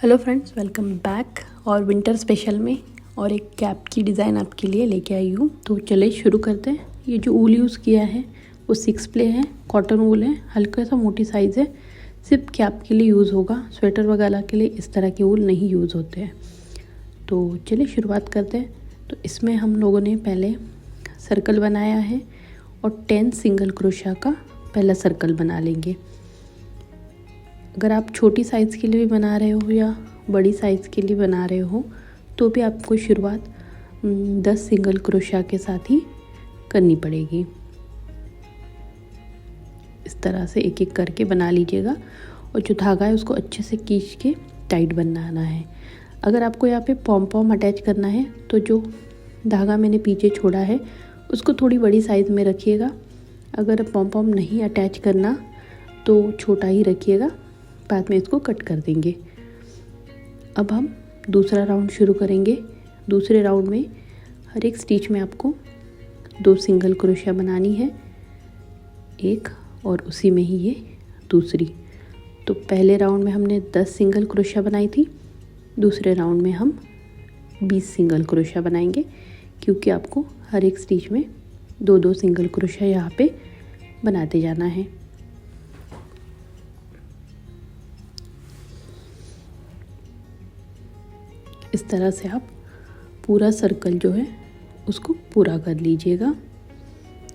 Hello friends, welcome back. और winter special में और एक कैप की डिज़ाइन आपके लिए लेके आई हूँ। तो चलिए शुरू करते हैं। ये जो ऊल यूज़ किया है वो 6 प्ले है, कॉटन ऊल है, हल्का सा मोटी साइज़ है, सिर्फ कैप के लिए यूज़ होगा। स्वेटर वगैरह के लिए इस तरह के ऊल नहीं यूज़ होते हैं। तो चलिए शुरुआत करते हैं। तो इसमें हम लोगों ने पहले सर्कल बनाया है और 10 सिंगल क्रोशा का पहला सर्कल बना लेंगे। अगर आप छोटी साइज़ के लिए भी बना रहे हो या बड़ी साइज़ के लिए बना रहे हो तो भी आपको शुरुआत 10 सिंगल क्रोशा के साथ ही करनी पड़ेगी। इस तरह से एक एक करके बना लीजिएगा और जो धागा है उसको अच्छे से खींच के टाइट बनाना है। अगर आपको यहाँ पे पॉम पॉम अटैच करना है तो जो धागा मैंने पीछे छोड़ा है उसको थोड़ी बड़ी साइज़ में रखिएगा। अगर पॉम पॉम नहीं अटैच करना तो छोटा ही रखिएगा, बाद में इसको कट कर देंगे। अब हम दूसरा राउंड शुरू करेंगे। दूसरे राउंड में हर एक स्टिच में आपको 2 सिंगल क्रोशिया बनानी है, एक और उसी में ही ये दूसरी। तो पहले राउंड में हमने 10 सिंगल क्रोशिया बनाई थी, दूसरे राउंड में हम 20 सिंगल क्रोशिया बनाएंगे, क्योंकि आपको हर एक स्टिच में 2-2 सिंगल क्रोशिया यहाँ पे बनाते जाना है। इस तरह से आप पूरा सर्कल जो है उसको पूरा कर लीजिएगा।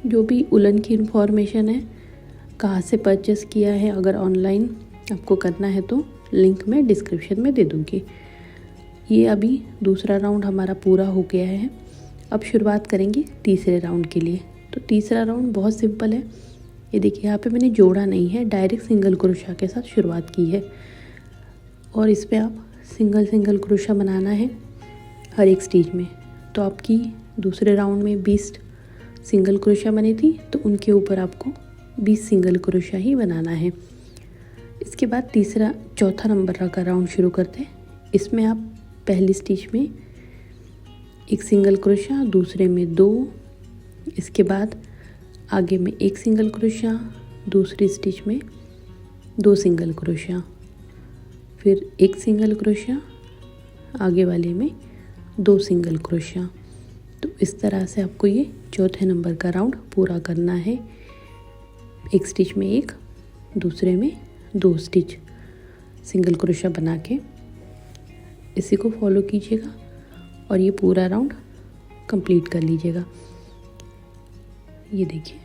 जो भी उलन की इन्फॉर्मेशन है, कहाँ से परचेस किया है, अगर ऑनलाइन आपको करना है तो लिंक मैं डिस्क्रिप्शन में दे दूँगी। ये अभी दूसरा राउंड हमारा पूरा हो गया है। अब शुरुआत करेंगे तीसरे राउंड के लिए। तो तीसरा राउंड बहुत सिंपल है। ये देखिए, यहाँ पे मैंने जोड़ा नहीं है, डायरेक्ट सिंगल क्रोशा के साथ शुरुआत की है और इस पर आप सिंगल सिंगल क्रोशा बनाना है हर एक स्टिच में। तो आपकी दूसरे राउंड में 20 सिंगल क्रोशा बनी थी, तो उनके ऊपर आपको 20 सिंगल क्रोशा ही बनाना है। इसके बाद चौथा नंबर का राउंड शुरू करते हैं। इसमें आप पहली स्टिच में 1 सिंगल क्रोशा, दूसरे में 2, इसके बाद आगे में 1 सिंगल क्रोशा, दूसरी स्टिच में 2 सिंगल क्रोशा, फिर 1 सिंगल क्रोशिया, आगे वाले में 2 सिंगल क्रोशिया। तो इस तरह से आपको ये चौथे नंबर का राउंड पूरा करना है। एक स्टिच में 1, दूसरे में 2 स्टिच सिंगल क्रोशिया बना के इसी को फॉलो कीजिएगा और ये पूरा राउंड कंप्लीट कर लीजिएगा। ये देखिए,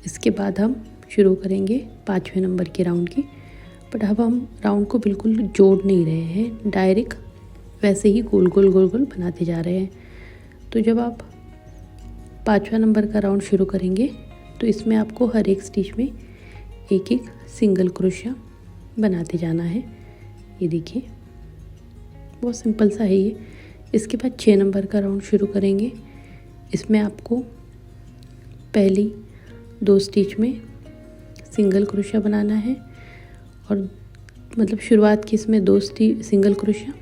इसके बाद हम शुरू करेंगे 5वें नंबर के राउंड की। बट अब हम राउंड को बिल्कुल जोड़ नहीं रहे हैं, डायरेक्ट वैसे ही गोल गोल गोल गोल बनाते जा रहे हैं। तो जब आप 5वां नंबर का राउंड शुरू करेंगे तो इसमें आपको हर एक स्टिच में एक एक सिंगल क्रोशिया बनाते जाना है। ये देखिए, बहुत सिंपल सा है ये। इसके बाद 6 नंबर का राउंड शुरू करेंगे। इसमें आपको पहली 2 स्टिच में सिंगल क्रोशिया बनाना है और मतलब शुरुआत की इसमें 2 सिंगल क्रोशिया,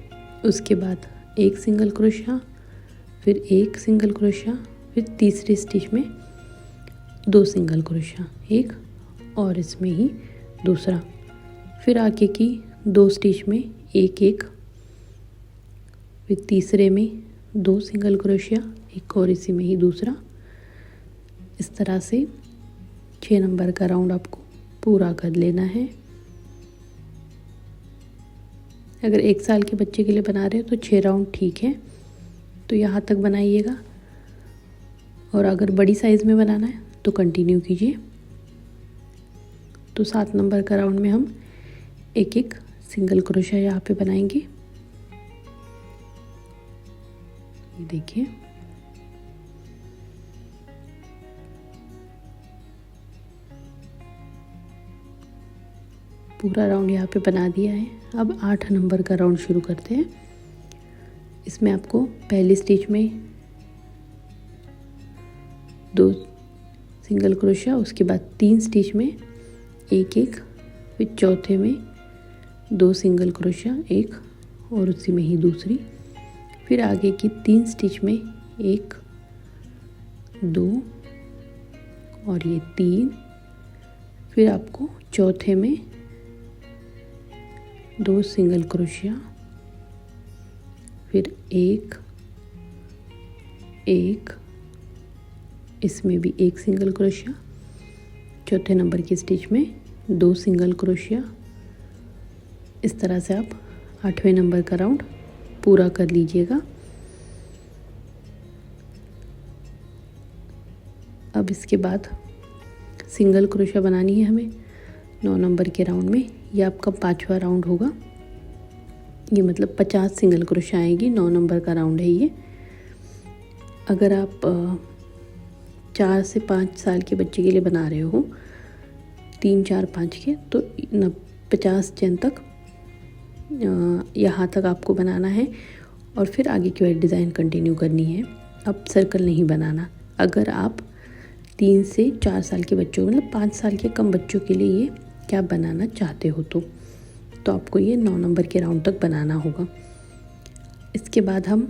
उसके बाद 1 सिंगल क्रोशिया, फिर 1 सिंगल क्रोशिया, फिर तीसरी स्टिच में 2 सिंगल क्रोशिया, एक और इसमें ही दूसरा, फिर आगे की 2 स्टिच में 1-1, फिर तीसरे में 2 सिंगल क्रोशिया, एक और इसी में ही दूसरा। इस तरह से 6 नंबर का राउंड आपको पूरा कर लेना है। अगर 1 साल के बच्चे के लिए बना रहे हो तो 6 राउंड ठीक है, तो यहाँ तक बनाइएगा। और अगर बड़ी साइज़ में बनाना है तो कंटिन्यू कीजिए। तो 7 नंबर का राउंड में हम एक एक सिंगल क्रोशिया यहाँ पे बनाएंगे। ये देखिए, पूरा राउंड यहाँ पे बना दिया है। अब 8 नंबर का राउंड शुरू करते हैं। इसमें आपको पहली स्टिच में 2 सिंगल क्रोशिया, उसके बाद 3 स्टिच में 1-1, फिर चौथे में 2 सिंगल क्रोशिया, एक और उसी में ही दूसरी, फिर आगे की 3 स्टिच में 1, 2 और ये 3, फिर आपको चौथे में 2 सिंगल क्रोशिया, फिर एक, इसमें भी 1 सिंगल क्रोशिया, चौथे नंबर की स्टिच में 2 सिंगल क्रोशिया। इस तरह से आप 8वें नंबर का राउंड पूरा कर लीजिएगा। अब इसके बाद सिंगल क्रोशिया बनानी है हमें 9 नंबर के राउंड में। ये आपका 5वां राउंड होगा। ये मतलब 50 सिंगल क्रोशिया आएगी। 9 नंबर का राउंड है ये। अगर आप 4 से 5 साल के बच्चे के लिए बना रहे हो, 3, 4, 5 के, तो 50 चेन तक यहाँ तक आपको बनाना है और फिर आगे की वाली डिज़ाइन कंटिन्यू करनी है। अब सर्कल नहीं बनाना। अगर आप 3 से 4 साल के बच्चों, मतलब 5 साल के कम बच्चों के लिए ये क्या बनाना चाहते हो तो आपको ये 9 नंबर के राउंड तक बनाना होगा। इसके बाद हम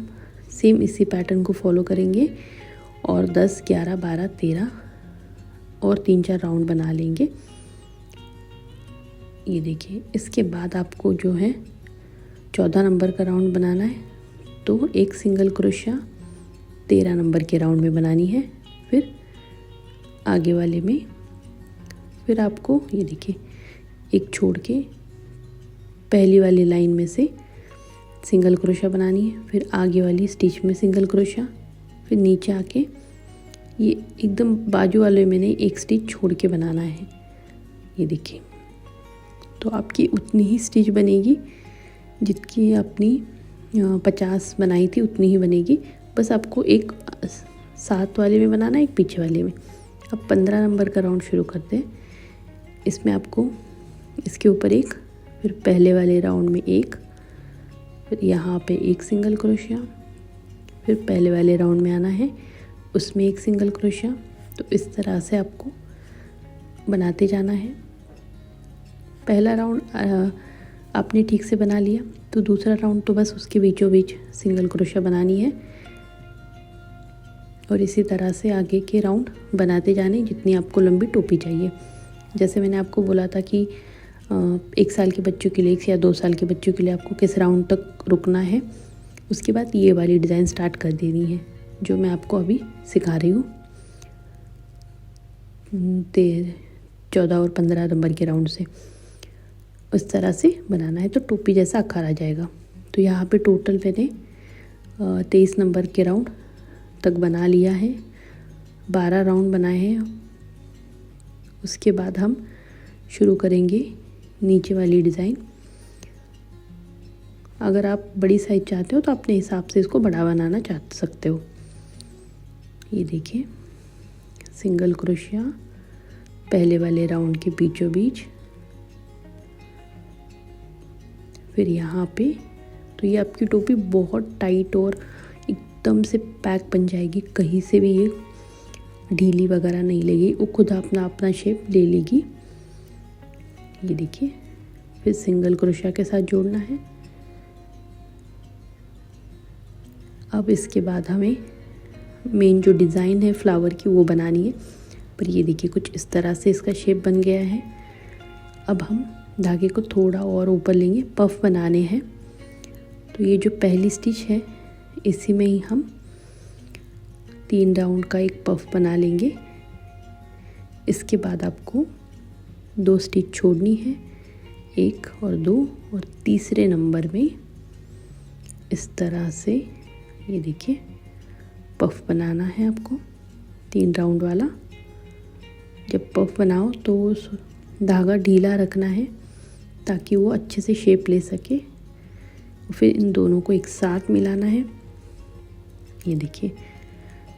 सेम इसी पैटर्न को फॉलो करेंगे और 10, 11, 12, 13 और 3, 4 राउंड बना लेंगे। ये देखिए, इसके बाद आपको जो है 14 नंबर का राउंड बनाना है, तो 1 सिंगल क्रोशिया 13 नंबर के राउंड में बनानी है। फिर आगे वाले में फिर आपको ये देखिए, एक छोड़ के पहली वाली लाइन में से सिंगल क्रोशिया बनानी है, फिर आगे वाली स्टिच में सिंगल क्रोशिया, फिर नीचे आके ये एकदम बाजू वाले में नहीं, एक स्टिच छोड़ के बनाना है। ये देखिए, तो आपकी उतनी ही स्टिच बनेगी जितनी अपनी 50 बनाई थी, उतनी ही बनेगी। बस आपको एक साथ वाले में बनाना है, एक पीछे वाले में। अब 15 नंबर का राउंड शुरू करते हैं। इसमें आपको इसके ऊपर एक, फिर पहले वाले राउंड में एक, फिर यहाँ पे 1 सिंगल क्रोशिया, फिर पहले वाले राउंड में आना है, उसमें 1 सिंगल क्रोशिया। तो इस तरह से आपको बनाते जाना है। पहला राउंड आपने ठीक से बना लिया, तो दूसरा राउंड तो बस उसके बीचों बीच सिंगल क्रोशिया बनानी है और इसी तरह से आगे के राउंड बनाते जाने जितनी आपको लंबी टोपी चाहिए। जैसे मैंने आपको बोला था कि 1 साल के बच्चों के लिए, 1 या 2 साल के बच्चों के लिए आपको किस राउंड तक रुकना है, उसके बाद ये वाली डिज़ाइन स्टार्ट कर देनी है जो मैं आपको अभी सिखा रही हूँ। 14 और 15 नंबर के राउंड से उस तरह से बनाना है, तो टोपी जैसा आकार आ जाएगा। तो यहाँ पे टोटल मैंने 23 नंबर के राउंड तक बना लिया है, 12 राउंड बनाए हैं। उसके बाद हम शुरू करेंगे नीचे वाली डिज़ाइन। अगर आप बड़ी साइज चाहते हो तो अपने हिसाब से इसको बड़ा बनाना चाह सकते हो। ये देखिए, सिंगल क्रोशिया पहले वाले राउंड के बीचों बीच, फिर यहाँ पे, तो ये आपकी टोपी बहुत टाइट और एकदम से पैक बन जाएगी। कहीं से भी ये ढीली वगैरह नहीं लगेगी, वो खुद अपना शेप ले लेगी। ये देखिए, फिर सिंगल क्रोशिया के साथ जोड़ना है। अब इसके बाद हमें मेन जो डिज़ाइन है फ्लावर की वो बनानी है। पर ये देखिए, कुछ इस तरह से इसका शेप बन गया है। अब हम धागे को थोड़ा और ऊपर लेंगे, पफ बनाने हैं। तो ये जो पहली स्टिच है इसी में ही हम 3 राउंड का एक पफ बना लेंगे। इसके बाद आपको 2 स्टिच छोड़नी है, 1 और 2, और तीसरे नंबर में इस तरह से ये देखिए पफ बनाना है आपको 3 राउंड वाला। जब पफ बनाओ तो धागा ढीला रखना है ताकि वो अच्छे से शेप ले सके। फिर इन दोनों को एक साथ मिलाना है। ये देखिए,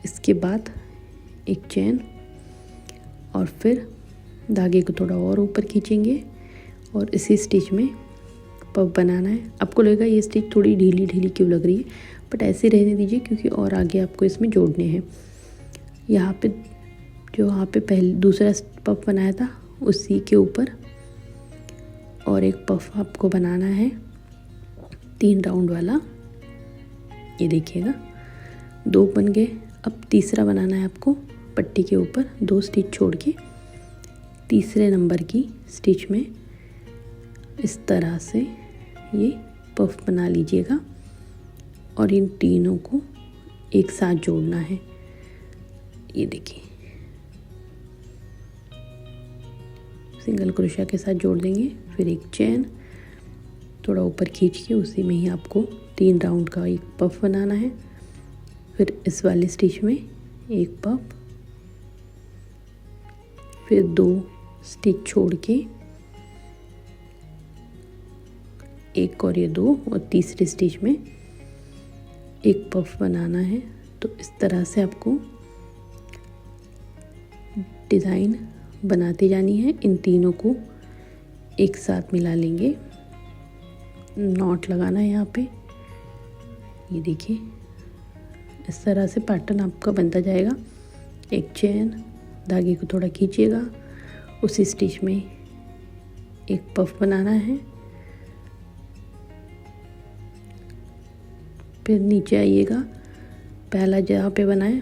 इसके बाद एक चेन और फिर धागे को थोड़ा और ऊपर खींचेंगे और इसी स्टिच में पफ बनाना है। आपको लगेगा ये स्टिच थोड़ी ढीली ढीली क्यों लग रही है, बट ऐसे रहने दीजिए क्योंकि और आगे आपको इसमें जोड़ने हैं। यहाँ पे पहले दूसरा पफ बनाया था उसी के ऊपर और एक पफ आपको बनाना है 3 राउंड वाला। ये देखिएगा 2 बन गए। अब तीसरा बनाना है आपको पट्टी के ऊपर 2 स्टिच छोड़ के तीसरे नंबर की स्टिच में इस तरह से ये पफ बना लीजिएगा और इन तीनों को एक साथ जोड़ना है। ये देखिए सिंगल क्रोशिया के साथ जोड़ देंगे, फिर एक चेन थोड़ा ऊपर खींच के उसी में ही आपको 3 राउंड का एक पफ बनाना है। फिर इस वाले स्टिच में एक पफ, फिर 2 स्टिच छोड़ के एक और ये 2 और तीसरे स्टिच में एक पफ बनाना है। तो इस तरह से आपको डिज़ाइन बनाती जानी है। इन तीनों को एक साथ मिला लेंगे, नॉट लगाना है यहाँ पे। ये देखिए इस तरह से पैटर्न आपका बनता जाएगा। एक चेन, धागे को थोड़ा खींचिएगा, उसी स्टिच में एक पफ बनाना है, फिर नीचे आइएगा, पहला जहाँ पे बनाए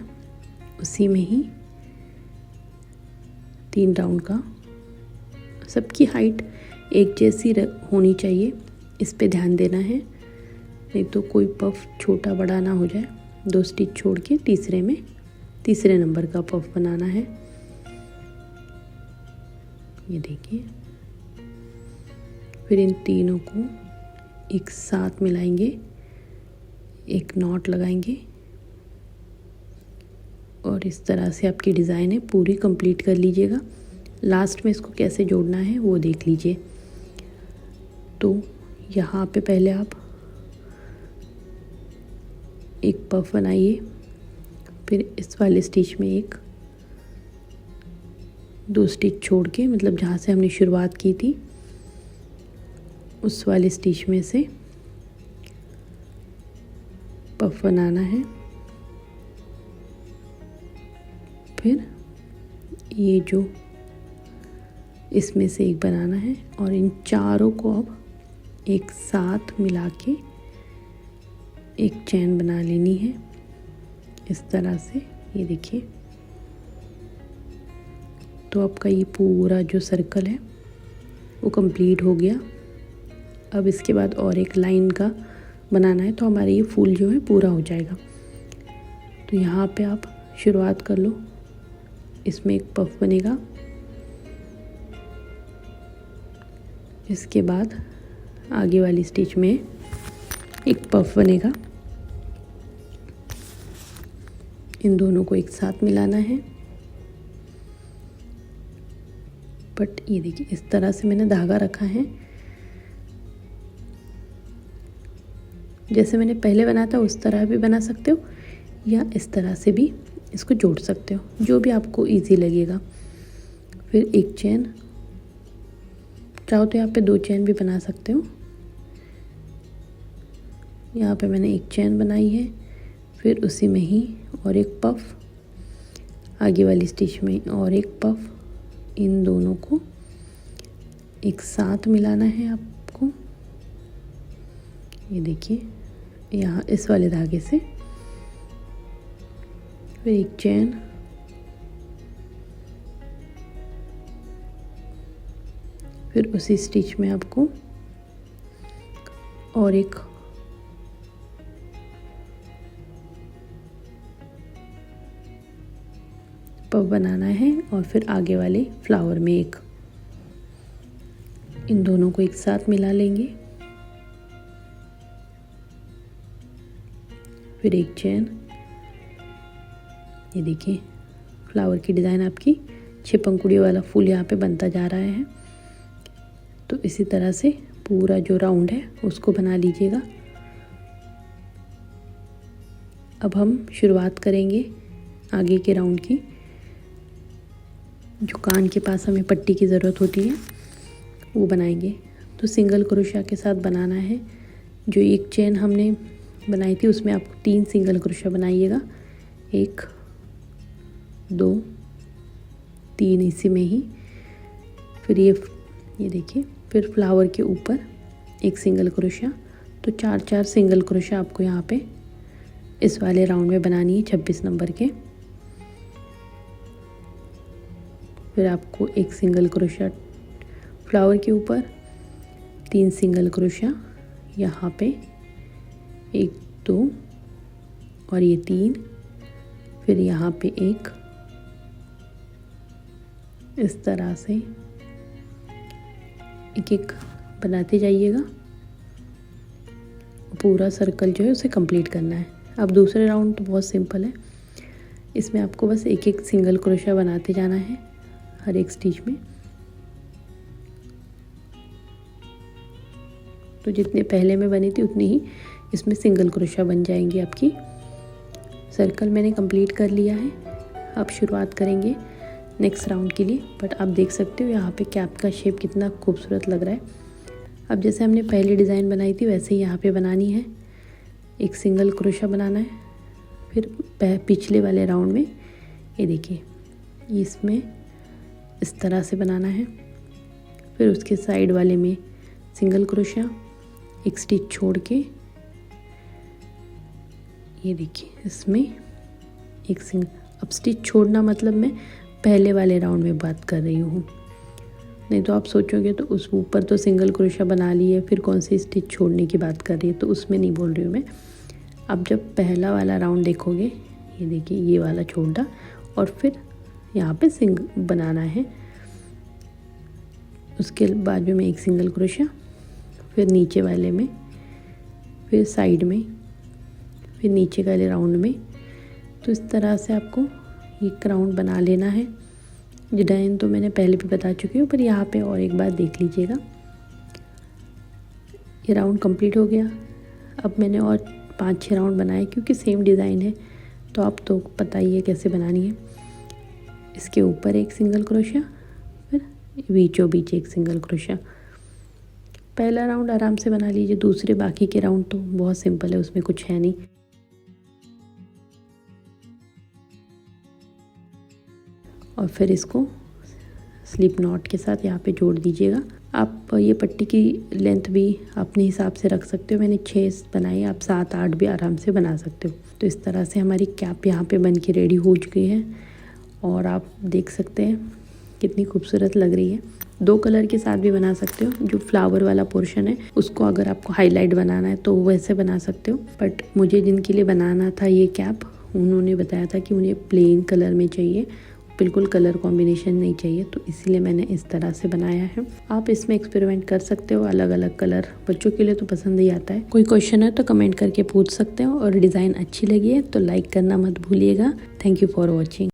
उसी में ही 3 राउंड का। सबकी हाइट एक जैसी होनी चाहिए, इस पे ध्यान देना है, नहीं तो कोई पफ छोटा बड़ा ना हो जाए। 2 स्टिच छोड़ के तीसरे नंबर का पफ बनाना है। ये देखिए फिर इन तीनों को एक साथ मिलाएंगे, एक नॉट लगाएंगे और इस तरह से आपकी डिज़ाइन है पूरी कंप्लीट कर लीजिएगा। लास्ट में इसको कैसे जोड़ना है वो देख लीजिए। तो यहाँ पे पहले आप एक पफ बनाइए, फिर इस वाले स्टिच में 2 स्टिच छोड़ के, मतलब जहाँ से हमने शुरुआत की थी उस वाले स्टिच में से पफ बनाना है। फिर ये जो इसमें से एक बनाना है और इन चारों को अब एक साथ मिला के एक चैन बना लेनी है इस तरह से। ये देखिए तो आपका ये पूरा जो सर्कल है वो कंप्लीट हो गया। अब इसके बाद और एक लाइन का बनाना है तो हमारा ये फूल जो है पूरा हो जाएगा। तो यहाँ पे आप शुरुआत कर लो, इसमें एक पफ बनेगा, इसके बाद आगे वाली स्टिच में एक पफ बनेगा। इन दोनों को एक साथ मिलाना है। बट ये देखिए इस तरह से मैंने धागा रखा है, जैसे मैंने पहले बनाया था उस तरह भी बना सकते हो या इस तरह से भी इसको जोड़ सकते हो, जो भी आपको इजी लगेगा। फिर एक चेन, चाहो तो यहाँ पे 2 चेन भी बना सकते हो। यहाँ पे मैंने एक चेन बनाई है, फिर उसी में ही और एक पफ, आगे वाली स्टिच में और एक पफ। इन दोनों को एक साथ मिलाना है आपको। ये देखिए यहाँ इस वाले धागे से, फिर एक चेन, फिर उसी स्टिच में आपको और एक पफ बनाना है और फिर आगे वाले फ्लावर में एक। इन दोनों को एक साथ मिला लेंगे, फिर एक चेन। ये देखिए फ्लावर की डिज़ाइन आपकी 6 पंखुड़ी वाला फूल यहाँ पे बनता जा रहा है। तो इसी तरह से पूरा जो राउंड है उसको बना लीजिएगा। अब हम शुरुआत करेंगे आगे के राउंड की। जो कान के पास हमें पट्टी की ज़रूरत होती है वो बनाएंगे। तो सिंगल क्रोशिया के साथ बनाना है। जो एक चेन हमने बनाई थी उसमें आप 3 सिंगल क्रोशिया बनाइएगा, 1 2 3 इसी में ही। फिर ये देखिए फिर फ्लावर के ऊपर एक सिंगल क्रोशिया। तो 4 सिंगल क्रोशिया आपको यहाँ पे इस वाले राउंड में बनानी है 26 नंबर के। फिर आपको एक सिंगल क्रोशिया फ्लावर के ऊपर, 3 सिंगल क्रोशिया यहाँ पे 1 2 और ये 3, फिर यहाँ पे 1, इस तरह से एक एक बनाते जाइएगा। पूरा सर्कल जो है उसे कंप्लीट करना है। अब दूसरे राउंड तो बहुत सिंपल है, इसमें आपको बस एक एक सिंगल क्रोशा बनाते जाना है हर एक स्टिच में। तो जितने पहले में बनी थी उतनी ही इसमें सिंगल क्रोशा बन जाएंगी आपकी। सर्कल मैंने कंप्लीट कर लिया है। अब शुरुआत करेंगे नेक्स्ट राउंड के लिए। बट आप देख सकते हो यहाँ पे कैप का शेप कितना खूबसूरत लग रहा है। अब जैसे हमने पहले डिज़ाइन बनाई थी वैसे ही यहाँ पे बनानी है। एक सिंगल क्रोशा बनाना है, फिर पिछले वाले राउंड में ये देखिए इसमें इस तरह से बनाना है, फिर उसके साइड वाले में सिंगल क्रोशा, एक स्टिच छोड़ के ये देखिए इसमें एक अब स्टिच छोड़ना मतलब मैं पहले वाले राउंड में बात कर रही हूँ, नहीं तो आप सोचोगे तो उस ऊपर तो सिंगल क्रोशा बना ली है, फिर कौन सी स्टिच छोड़ने की बात कर रही है, तो उसमें नहीं बोल रही हूँ मैं। अब जब पहला वाला राउंड देखोगे ये देखिए ये वाला छोड़ा और फिर यहाँ पे बनाना है। उसके बाद में एक सिंगल क्रोशा, फिर नीचे वाले में, फिर साइड में, फिर नीचे वाले राउंड में। तो इस तरह से आपको एक राउंड बना लेना है। डिज़ाइन तो मैंने पहले भी बता चुकी हूँ, पर यहाँ पे और एक बार देख लीजिएगा। ये राउंड कंप्लीट हो गया। अब मैंने और 5-6 राउंड बनाए क्योंकि सेम डिज़ाइन है, तो आप तो पता ही है कैसे बनानी है। इसके ऊपर एक सिंगल क्रोशा, फिर बीचों बीच एक सिंगल क्रोशा। पहला राउंड आराम से बना लीजिए, दूसरे बाकी के राउंड तो बहुत सिंपल है, उसमें कुछ है नहीं। और फिर इसको स्लिप नॉट के साथ यहाँ पे जोड़ दीजिएगा। आप ये पट्टी की लेंथ भी अपने हिसाब से रख सकते हो। मैंने 6 बनाई, आप 7-8 भी आराम से बना सकते हो। तो इस तरह से हमारी कैप यहाँ पे बन के रेडी हो चुकी है और आप देख सकते हैं कितनी खूबसूरत लग रही है। 2 कलर के साथ भी बना सकते हो। जो फ्लावर वाला पोर्शन है उसको अगर आपको हाईलाइट बनाना है तो वैसे बना सकते हो, बट मुझे जिनके लिए बनाना था ये कैप, उन्होंने बताया था कि उन्हें प्लेन कलर में चाहिए, बिल्कुल कलर कॉम्बिनेशन नहीं चाहिए, तो इसलिए मैंने इस तरह से बनाया है। आप इसमें एक्सपेरिमेंट कर सकते हो, अलग अलग कलर बच्चों के लिए तो पसंद ही आता है। कोई क्वेश्चन है तो कमेंट करके पूछ सकते हो, और डिज़ाइन अच्छी लगी है तो लाइक करना मत भूलिएगा। Thank you for watching.